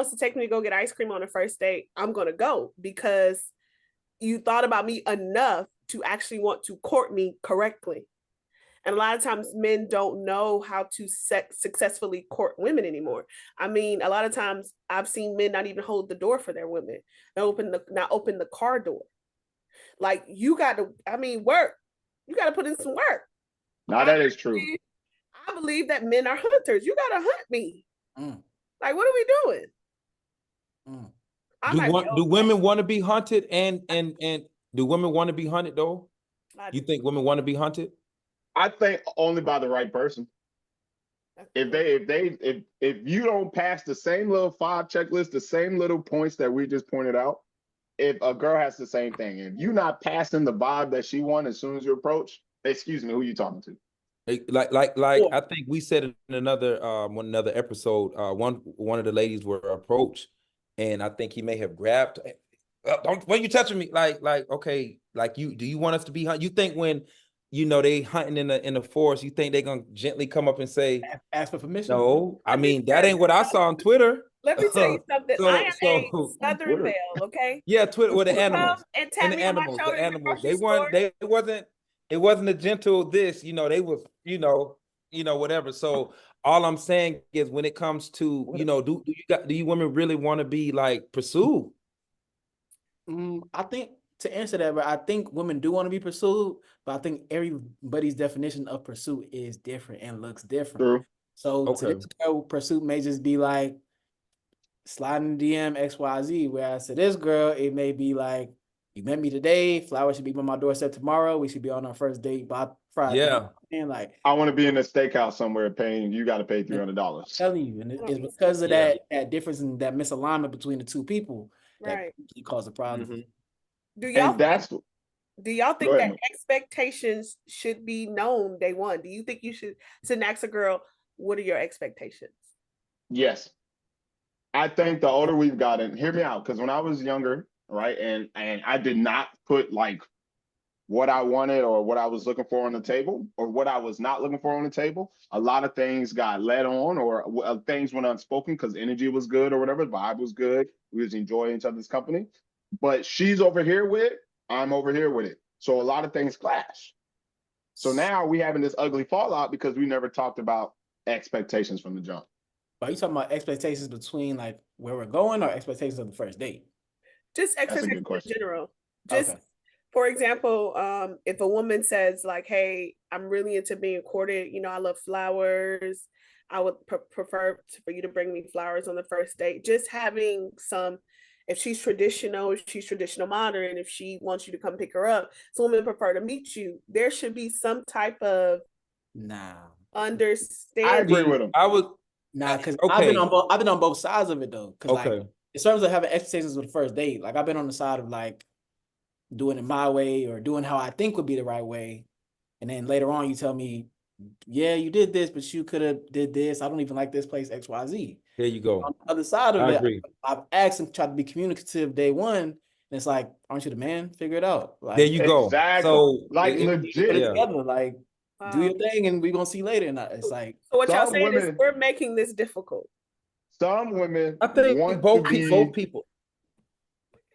wants to take me to go get ice cream on the first date, I'm gonna go because you thought about me enough to actually want to court me correctly. And a lot of times men don't know how to successfully court women anymore. I mean, a lot of times I've seen men not even hold the door for their women, not open the car door. Like you got to, I mean, work. You got to put in some work. Now that is true. I believe that men are hunters. You got to hunt me. Like, what are we doing? Do women want to be hunted and do women want to be hunted though? You think women want to be hunted? I think only by the right person. If you don't pass the same little 5 checklist, the same little points that we just pointed out, if a girl has the same thing, if you're not passing the vibe that she wants as soon as you approach, excuse me, who you talking to? Like I think we said in another episode, one of the ladies were approached, and I think he may have grabbed. Don't, when you touching me, like okay, like do you want us to be hunted? You think when they hunting in the forest, you think they're gonna gently come up and say, ask for permission? No, I mean that ain't what I saw on Twitter. Let me tell you something. I am a Southern belle, okay? Yeah, Twitter with the animals and the animals. It wasn't a gentle this. They was whatever. So all I'm saying is when it comes to do you women really want to be like pursued? I think to answer that, but I think women do want to be pursued, but I think everybody's definition of pursuit is different and looks different. True. So to this girl, pursuit may just be like sliding DM XYZ, whereas to this girl, it may be like, you met me today, flowers should be by my doorstep tomorrow, we should be on our first date by Friday. Yeah. And like, I want to be in a steakhouse somewhere paying, you got to pay $300. I'm telling you, and it's because of that difference and that misalignment between the two people that cause a problem. Mm-hmm. Do y'all think that expectations should be known day one? Do you think you should ask a girl, what are your expectations? Yes. I think the older we've gotten, hear me out, because when I was younger, right, and I did not put like what I wanted or what I was looking for on the table or what I was not looking for on the table, a lot of things got led on or things went unspoken because energy was good or whatever, vibe was good, we was enjoying each other's company. But she's over here with it, I'm over here with it. So a lot of things clash. So now we having this ugly fallout because we never talked about expectations from the jump. Are you talking about expectations between like where we're going or expectations of the first date? Just expectations in general. For example, if a woman says like, hey, I'm really into being courted, I love flowers. I would prefer for you to bring me flowers on the first date. Just having some, if she's traditional modern, if she wants you to come pick her up, some women prefer to meet you. There should be some type of understanding. I agree with him. Because I've been on both sides of it though. Because like in terms of having expectations with the first date, like I've been on the side of like doing it my way or doing how I think would be the right way, and then later on you tell me, yeah, you did this, but you could have did this. I don't even like this place XYZ. There you go. On the other side of it, I've asked and tried to be communicative day one, and it's like, aren't you the man? Figure it out. Like, there you go. Exactly. So like legit together, like. Wow. Do your thing, and we're gonna see later. And it's like, so what y'all saying is we're making this difficult. Some women, I think both people,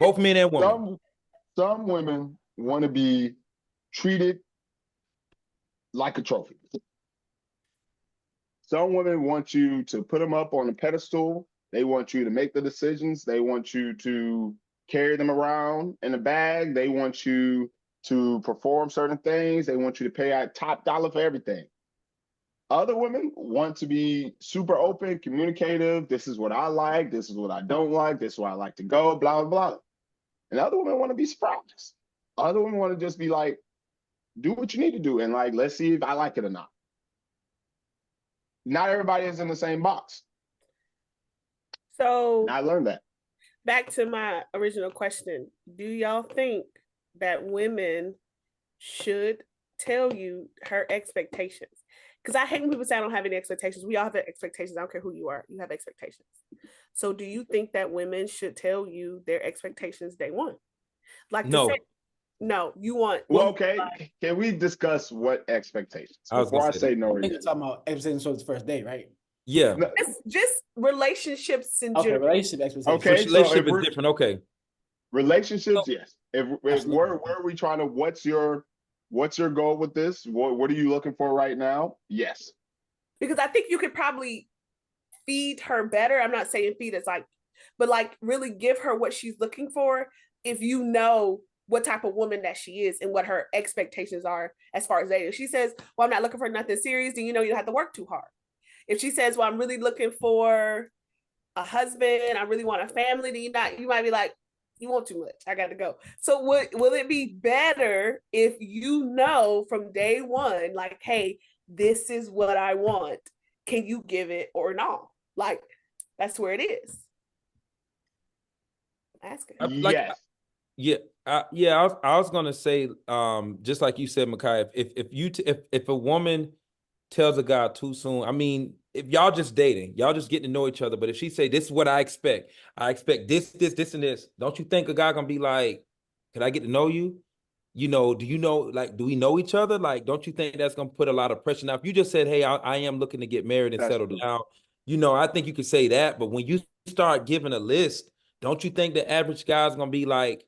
both men and women. Some women want to be treated like a trophy. Some women want you to put them up on a pedestal. They want you to make the decisions. They want you to carry them around in a bag. They want you to perform certain things. They want you to pay out top dollar for everything. Other women want to be super open, communicative. This is what I like. This is what I don't like. This is where I like to go, blah, blah, blah. And other women want to be surprised. Other women want to just be like, do what you need to do. And like, let's see if I like it or not. Not everybody is in the same box. So and I learned that. Back to my original question. Do y'all think that women should tell you her expectations? Because I hate when people say I don't have any expectations. We all have expectations. I don't care who you are. You have expectations. So do you think that women should tell you their expectations they want? Like no. No, you want. Well, okay. Can we discuss what expectations? Before I say no. I think you're talking about expectations for the first date, right? Yeah. It's just relationships in Okay, general. relationship expectations. Okay, so Relationship is different. Okay. Relationships, yes. If Absolutely. where are we trying to? What's your goal with this? What are you looking for right now? Yes. Because I think you could probably feed her better. I'm not saying feed as like, but like really give her what she's looking for if you know what type of woman that she is and what her expectations are as far as dating. If she says, well, I'm not looking for nothing serious, then you know you don't have to work too hard. If she says, well, I'm really looking for a husband, I really want a family, then you might be like, you want too much. I got to go. So will it be better if you know from day one, like, hey, this is what I want. Can you give it or not? Like, that's where it is. Ask it. Like, Yes. yeah, I was gonna say, just like you said, Micaiah, if a woman tells a guy too soon, I mean, if y'all just dating, y'all just getting to know each other, but if she say, this is what I expect this, and this, don't you think a guy gonna be like, can I get to know you? You know, do you know, like, do we know each other? Like, don't you think that's gonna put a lot of pressure? Now, if you just said, hey, I am looking to get married and settle down, you know, I think you could say that, but when you start giving a list, don't you think the average guy's gonna be like,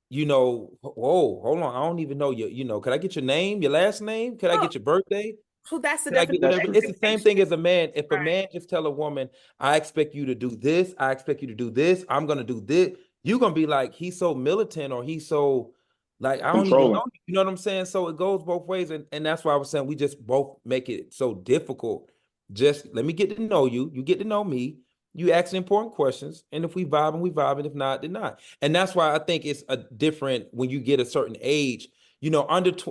you know, whoa, hold on, I don't even know you know, could I get your name, your last name? Could I get your birthday? So that's the Could I get definition. whatever? It's the same thing as a man. If a Right. man just tell a woman, I expect you to do this, I expect you to do this, I'm gonna do this, you're gonna be like, he's so militant, or he's so like, I don't even know, you know what I'm saying? So it goes both ways, and that's why I was saying we just both make it so difficult. Just let me get to know you, you get to know me, you ask important questions, and if we vibe, and we vibe, and if not, then not. And that's why I think it's a different when you get a certain age. You know,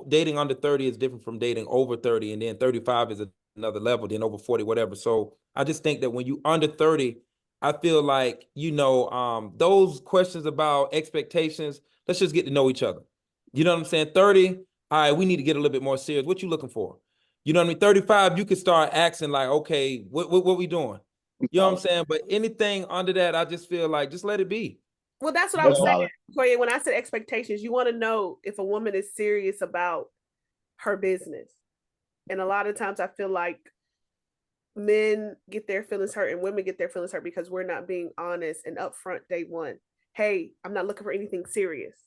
dating under 30 is different from dating over 30, and then 35 is another level, then over 40, whatever. So I just think that when you under 30, I feel like, you know, those questions about expectations, let's just get to know each other. You know what I'm saying? 30, all right, we need to get a little bit more serious. What you looking for? You know what I mean? 35, you could start asking like, okay, what we doing? You know what I'm saying? But anything under that, I just feel like, just let it be. Well, that's what I was saying. Koye, when I said expectations, you want to know if a woman is serious about her business. And a lot of times I feel like men get their feelings hurt and women get their feelings hurt because we're not being honest and upfront day one. Hey, I'm not looking for anything serious.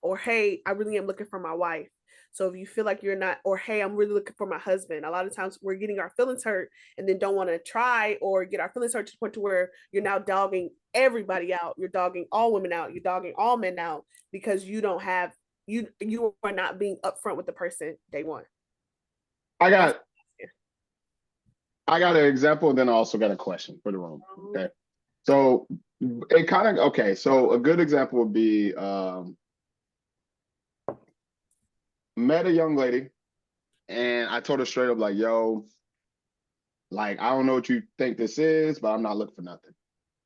Or hey, I really am looking for my wife. So if you feel like you're not, or hey, I'm really looking for my husband. A lot of times we're getting our feelings hurt and then don't want to try or get our feelings hurt to the point to where you're now dogging everybody out. You're dogging all women out. You're dogging all men out because you don't have you are not being upfront with the person day one. I got an example, and then I also got a question for the room. Okay. So it kind of, okay. So a good example would be, met a young lady and I told her straight up, like, yo, like, I don't know what you think this is, but I'm not looking for nothing.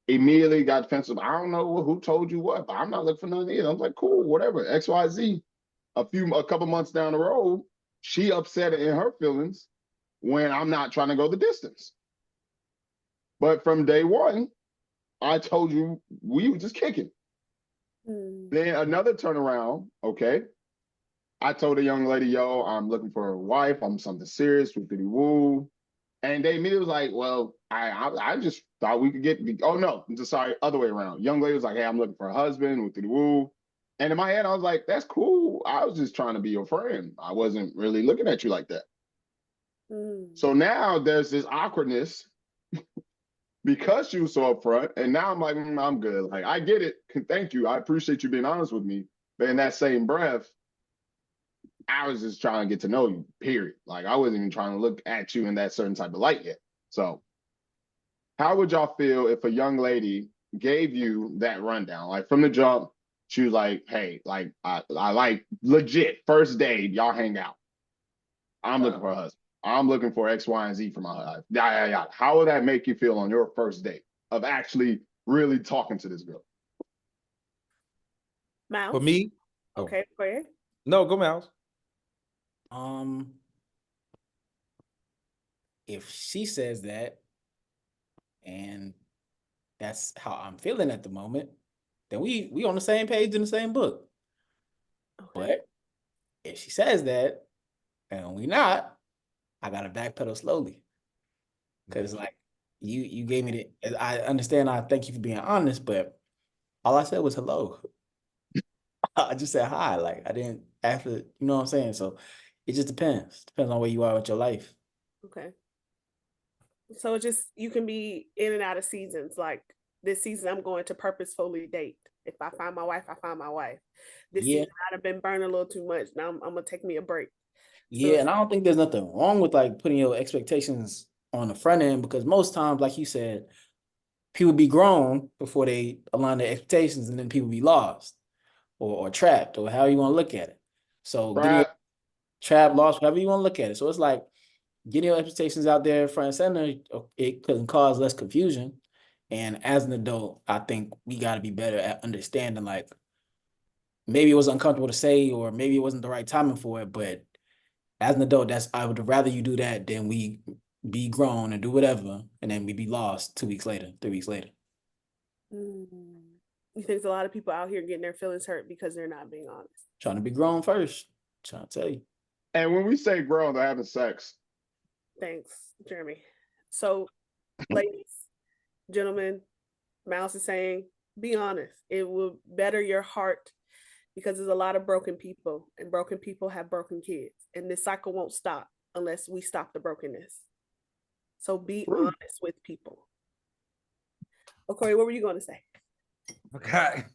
Immediately got defensive. I don't know who told you what, but I'm not looking for nothing either. I was like, cool, whatever, XYZ. A couple months down the road, she upset in her feelings when I'm not trying to go the distance. But from day one, I told you we were just kicking. Then another turnaround, okay. I told a young lady, yo, I'm looking for a wife. I'm something serious, woo. And they immediately was like, well, I just thought we could get, oh no, I'm just sorry, other way around. Young lady was like, hey, I'm looking for a husband, woo. And in my head, I was like, that's cool. I was just trying to be your friend. I wasn't really looking at you like that. So now there's this awkwardness because she was so upfront. And now I'm like, I'm good. Like, I get it. Thank you. I appreciate you being honest with me. But in that same breath, I was just trying to get to know you, period. Like, I wasn't even trying to look at you in that certain type of light yet. So how would y'all feel if a young lady gave you that rundown? Like, from the jump, she was like, hey, like, I like legit first date, y'all hang out. I'm looking for a husband. I'm looking for X, Y, and Z for my husband. Yeah. How would that make you feel on your first date of actually really talking to this girl? Mouse? For me? Okay, go ahead. No, go Mouse. If she says that, and that's how I'm feeling at the moment, then we on the same page in the same book. Okay. But if she says that, and we not, I gotta backpedal slowly. Cause like you gave me the. I understand. I thank you for being honest, but all I said was hello. I just said hi. Like I didn't after. You know what I'm saying? So it just depends. Depends on where you are with your life. Okay. So it just you can be in and out of seasons. Like this season, I'm going to purposefully date. If I find my wife, I find my wife. This season, I'd have been burning a little too much. Now I'm gonna take me a break. Yeah, and I don't think there's nothing wrong with like putting your expectations on the front end because most times, like you said, people be grown before they align their expectations, and then people be lost or trapped or however you want to look at it. So getting your trap lost, however you want to look at it. So it's like getting your expectations out there front and center, it can cause less confusion. And as an adult, I think we got to be better at understanding like maybe it was uncomfortable to say or maybe it wasn't the right timing for it, but as an adult, I would rather you do that than we be grown and do whatever, and then we be lost 2 weeks later, 3 weeks later. You think there's a lot of people out here getting their feelings hurt because they're not being honest? Trying to be grown first. Trying to tell you. And when we say grown, they're having sex. Thanks, Jeremy. So, ladies, gentlemen, Mouse is saying, be honest. It will better your heart because there's a lot of broken people, and broken people have broken kids, and this cycle won't stop unless we stop the brokenness. So be honest with people. Okay, what were you going to say? Okay.